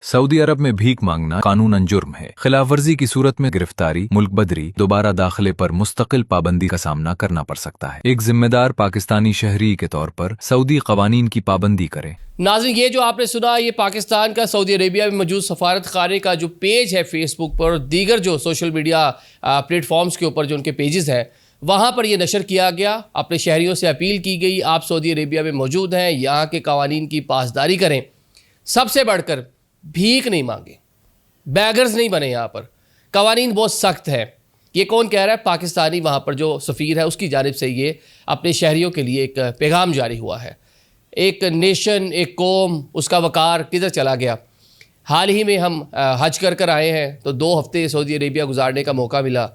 Saudi अरब में भीख मांगना कानूनन जुर्म है। खिलाफ वर्जी की सूरत में गिरफ्तारी, मुल्क बदरी, दोबारा दाखिले पर मुस्तकिल पाबंदी का सामना करना पड़ सकता है। एक जिम्मेदार पाकिस्तानी शहरी के तौर पर सऊदी कवानीन की पाबंदी करें। नाज़रीन, ये जो आपने सुना ये पाकिस्तान का सऊदी अरेबिया में मौजूद सफारत खाने का जो पेज है फेसबुक पर और दीगर जो सोशल मीडिया प्लेटफॉर्म्स के ऊपर जो उनके पेजेस हैं वहाँ पर ये नशर किया गया। अपने शहरियों से अपील की गई, आप सऊदी अरेबिया में मौजूद हैं, यहाँ के कवानीन की पासदारी करें, सबसे बढ़कर भीख नहीं मांगे, बैगर्स नहीं बने। यहाँ पर कवानीन बहुत सख्त है। ये कौन कह रहा है? पाकिस्तानी वहाँ पर जो सफ़ीर है उसकी जानिब से ये अपने शहरियों के लिए एक पैगाम जारी हुआ है। एक नेशन, एक कौम, उसका वक़ार किधर चला गया। हाल ही में हम हज कर आए हैं तो 2 हफ्ते सऊदी अरेबिया गुजारने का मौका मिला,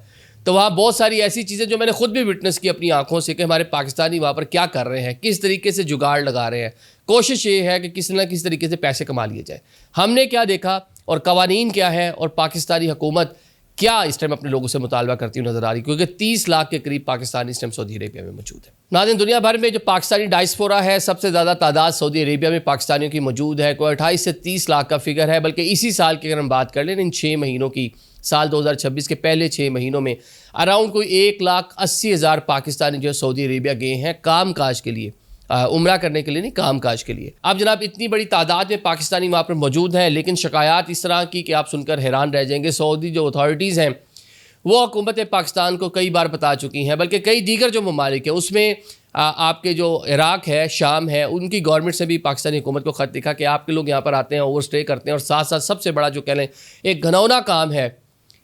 तो वहाँ बहुत सारी ऐसी चीज़ें जो मैंने ख़ुद भी विटनेस की अपनी आंखों से कि हमारे पाकिस्तानी वहाँ पर क्या कर रहे हैं, किस तरीके से जुगाड़ लगा रहे हैं। कोशिश ये है कि किसी न किसी तरीके से पैसे कमा लिए जाए। हमने क्या देखा और कवानीन क्या है और पाकिस्तानी हुकूमत क्या इस टाइम अपने लोगों से मुतालबा करती हुई नज़र आ रही, क्योंकि 30 लाख के करीब पाकिस्तानी इस टाइम सऊदी अरेबिया में मौजूद है। नाज़रीन, दुनिया भर में जो पाकिस्तानी डायस्पोरा है सबसे ज़्यादा तादाद सऊदी अरेबिया में पाकिस्तानियों की मौजूद है। कोई 28 से 30 लाख का फिगर है, बल्कि इसी साल की अगर हम बात कर लें, इन 6 महीनों की, साल 2026 के पहले 6 महीनों में अराउंड कोई 1,80,000 पाकिस्तानी जो सऊदी अरेबिया गए हैं काम काज के लिए, उम्रा करने के लिए नहीं, काम काज के लिए। अब जनाब इतनी बड़ी तादाद में पाकिस्तानी वहाँ पर मौजूद हैं, लेकिन शिकायत इस तरह की कि आप सुनकर हैरान रह जाएंगे। सऊदी जो अथॉरिटीज़ हैं वो हुकूमत पाकिस्तान को कई बार बता चुकी हैं, बल्कि कई दीगर जो ममालिक हैं उसमें आपके जो इराक़ है, शाम है, उनकी गवर्नमेंट से भी पाकिस्तानी हुकूमत को ख़त लिखा कि आपके लोग यहाँ पर आते हैं, ओवर स्टे करते हैं, और साथ साथ सबसे बड़ा जो कह लें एक घनौना काम है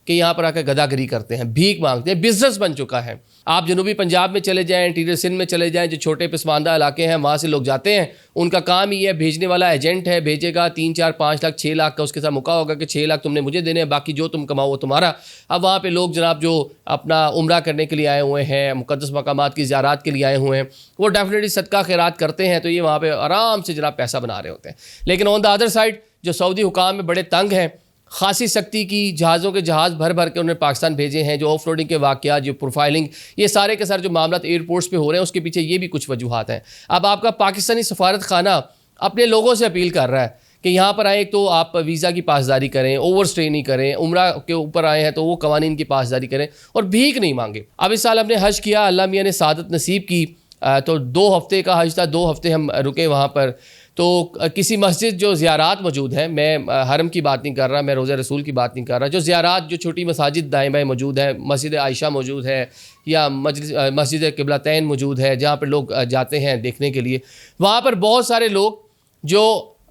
कि यहाँ पर आकर गदागरी करते हैं, भीख मांगते हैं, बिज़नेस बन चुका है। आप जनूबी पंजाब में चले जाएं, इंटीरियर सिंध में चले जाएं, जो छोटे पसमानदा इलाके हैं वहाँ से लोग जाते हैं, उनका काम ही है, भेजने वाला एजेंट है, भेजेगा 3, 4, 5 लाख, 6 लाख का उसके साथ मुका होगा कि 6 लाख तुमने मुझे देने हैं, बाकी जो तुम कमाओ वो तुम्हारा। अब वहाँ पे लोग जनाब जो अपना उम्रा करने के लिए आए हुए हैं, मुक़द्दस मकामात की ज़ियारत के लिए आए हुए हैं, वो डेफिनेटली सदका खैरात करते हैं, तो ये वहाँ पर आराम से जनाब पैसा बना रहे होते हैं। लेकिन ऑन द अदर साइड जो सऊदी हुकाम में बड़े तंग हैं, खासी सख्ती की, जहाज़ों के जहाज़ भर भर के उन्होंने पाकिस्तान भेजे हैं, जो ऑफ रोडिंग के वाक़यात, जो प्रोफाइलिंग, ये सारे के सारे जो मामला एयरपोर्ट्स पे हो रहे हैं उसके पीछे ये भी कुछ वजूहात हैं। अब आपका पाकिस्तानी सफारत खाना अपने लोगों से अपील कर रहा है कि यहाँ पर आए तो आप वीज़ा की पासदारी करें, ओवर स्टे नहीं करें, उम्रा के ऊपर आए हैं तो वो कवानीन की पासदारी करें और भीख नहीं मांगे। अब इस साल हमने हज किया, अल्लाह मियाँ ने सादत नसीब की, तो 2 हफ्ते का हज था, 2 हफ्ते हम रुके वहाँ पर। तो किसी मस्जिद जो ज़ियारात मौजूद हैं, मैं हरम की बात नहीं कर रहा, मैं रोज़ा रसूल की बात नहीं कर रहा, जो ज़ियारात जो छोटी मसाजिद दाएं बाएं मौजूद है, मस्जिद आयशा मौजूद है या मस्जिद क़िबलतैन मौजूद है जहाँ पर लोग जाते हैं देखने के लिए, वहाँ पर बहुत सारे लोग जो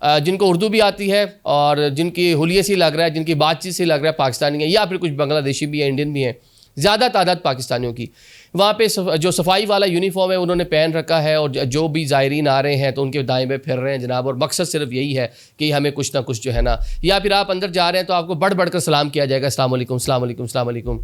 जिनको उर्दू भी आती है और जिनकी हुलिये से लग रहा है, जिनकी बातचीत से लग रहा है पाकिस्तानी है, या फिर कुछ बांग्लादेशी भी हैं, इंडियन भी हैं, ज़्यादा तादाद पाकिस्तानियों की। वहाँ पे जो सफाई वाला यूनिफॉर्म है उन्होंने पहन रखा है, और जो भी ज़ायरीन आ रहे हैं तो उनके दाएं बाएं फिर रहे हैं जनाब, और मकसद सिर्फ यही है कि हमें कुछ ना कुछ जो है ना, या फिर आप अंदर जा रहे हैं तो आपको बढ़ बढ़ कर सलाम किया जाएगा, अस्सलाम वालेकुम, अस्सलाम वालेकुम, अस्सलाम वालेकुम।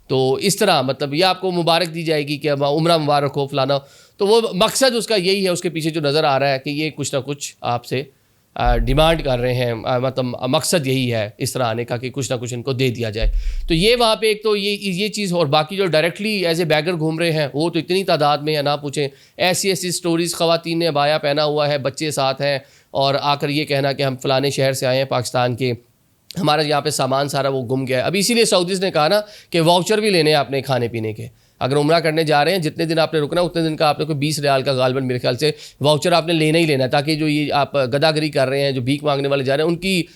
तो इस तरह मतलब ये आपको मुबारक दी जाएगी कि उम्रा मुबारक हो फलाना। तो वो मकसद उसका यही है, उसके पीछे जो नज़र आ रहा है कि ये कुछ ना कुछ आपसे डिमांड कर रहे हैं, मतलब मकसद यही है इस तरह आने का कि कुछ ना कुछ इनको दे दिया जाए। तो ये वहाँ पे एक तो ये चीज़, और बाकी जो डायरेक्टली एज ए बैगर घूम रहे हैं वो तो इतनी तादाद में है ना पूछें। ऐसी स्टोरीज़, ख़वातीन ने अबाया पहना हुआ है, बच्चे साथ हैं, और आकर ये कहना कि हम फ़लाने शहर से आए हैं पाकिस्तान के, हमारा यहाँ पे सामान सारा वो गुम गया है। अब इसीलिए सऊदीज़ ने कहा ना कि वाउचर भी लेने हैं अपने खाने पीने के। अगर उम्रा करने जा रहे हैं, जितने दिन आपने रुकना उतने दिन का आपने कोई 20 रियाल का गालबन मेरे ख्याल से वाउचर आपने लेना ही लेना है, ताकि जो ये आप गदागरी कर रहे हैं, जो भीख मांगने वाले जा रहे हैं, उनकी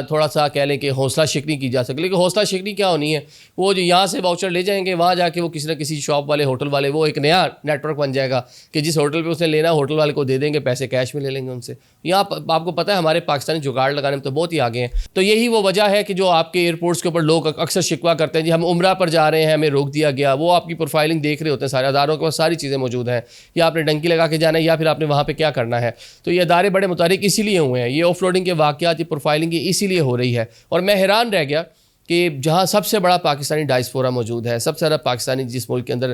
थोड़ा सा कह लें कि हौसला शिकनी की जा सके। लेकिन हौसला शिकनी क्या होनी है, वो जो यहाँ से वाउचर ले जाएंगे, वहाँ जाके वो किसी न किसी शॉप वाले, होटल वाले, वो एक नया नेटवर्क बन जाएगा कि जिस होटल पे उसने लेना होटल वाले को दे देंगे, पैसे कैश में ले लेंगे उनसे। यहाँ आपको पता है हमारे पाकिस्तानी जुगाड़ लगाने में तो बहुत ही आगे हैं। तो यही वो वजह है कि जो आपके एयरपोर्ट्स के ऊपर लोग अक्सर शिकवा करते हैं, जी हम उम्रा पर जा रहे हैं, हमें रोक दिया गया। वो आपकी प्रोफाइलिंग देख रहे होते हैं, सारे अदारों के पास सारी चीज़ें मौजूद हैं, या आपने डंकी लगा के जाना है या फिर आपने वहाँ पर क्या करना है। तो ये अदारे बड़े मुतारिक इसीलिए हुए हैं, ये ऑफ रोडिंग के वाक़यात, ये प्रोफाइलिंग इसीलिए हो रही है। और मैं हैरान रह गया کہ جہاں سب سے بڑا پاکستانی ڈائسپورا موجود ہے, سب سے زیادہ پاکستانی جس ملک کے اندر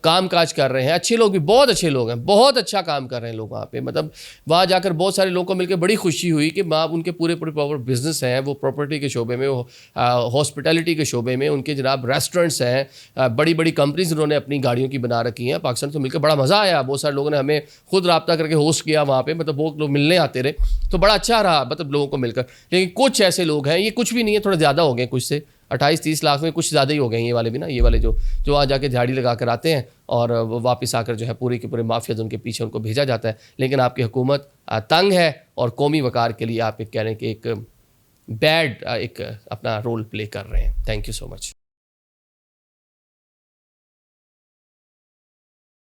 کام کاج کر رہے ہیں, اچھے لوگ بھی, بہت اچھے لوگ ہیں, بہت اچھا کام کر رہے ہیں لوگ وہاں پہ. مطلب وہاں جا کر بہت سارے لوگوں کو مل کے بڑی خوشی ہوئی کہ وہاں ان کے پورے بزنس ہیں, وہ پراپرٹی کے شعبے میں, وہ ہاسپٹیلٹی کے شعبے میں, ان کے جناب ریسٹورنٹس ہیں, بڑی بڑی کمپنیز انہوں نے اپنی گاڑیوں کی بنا رکھی ہیں. پاکستان تو مل کے بڑا مزہ آیا, بہت سارے لوگوں نے ہمیں خود رابطہ کر کے ہوسٹ کیا وہاں پہ, مطلب بہت لوگ ملنے آتے رہے, تو بڑا اچھا رہا مطلب لوگوں کو مل کر. لیکن کچھ ایسے لوگ ہیں, یہ کچھ بھی نہیں ہے, تھوڑے زیادہ ہو گئے, کچھ سے 28-30 لاکھ میں کچھ زیادہ ہی ہو گئے ہیں یہ والے بھی نا, یہ والے جو وہاں جا کے جھاڑی لگا کر آتے ہیں اور وہ واپس آ کر جو ہے پورے کے پورے مافیاز ان کے پیچھے ان کو بھیجا جاتا ہے. لیکن آپ کی حکومت تنگ ہے اور قومی وقار کے لیے آپ ایک کہہ رہے ہیں کہ ایک بیڈ ایک اپنا رول پلے کر رہے ہیں. Thank you so much.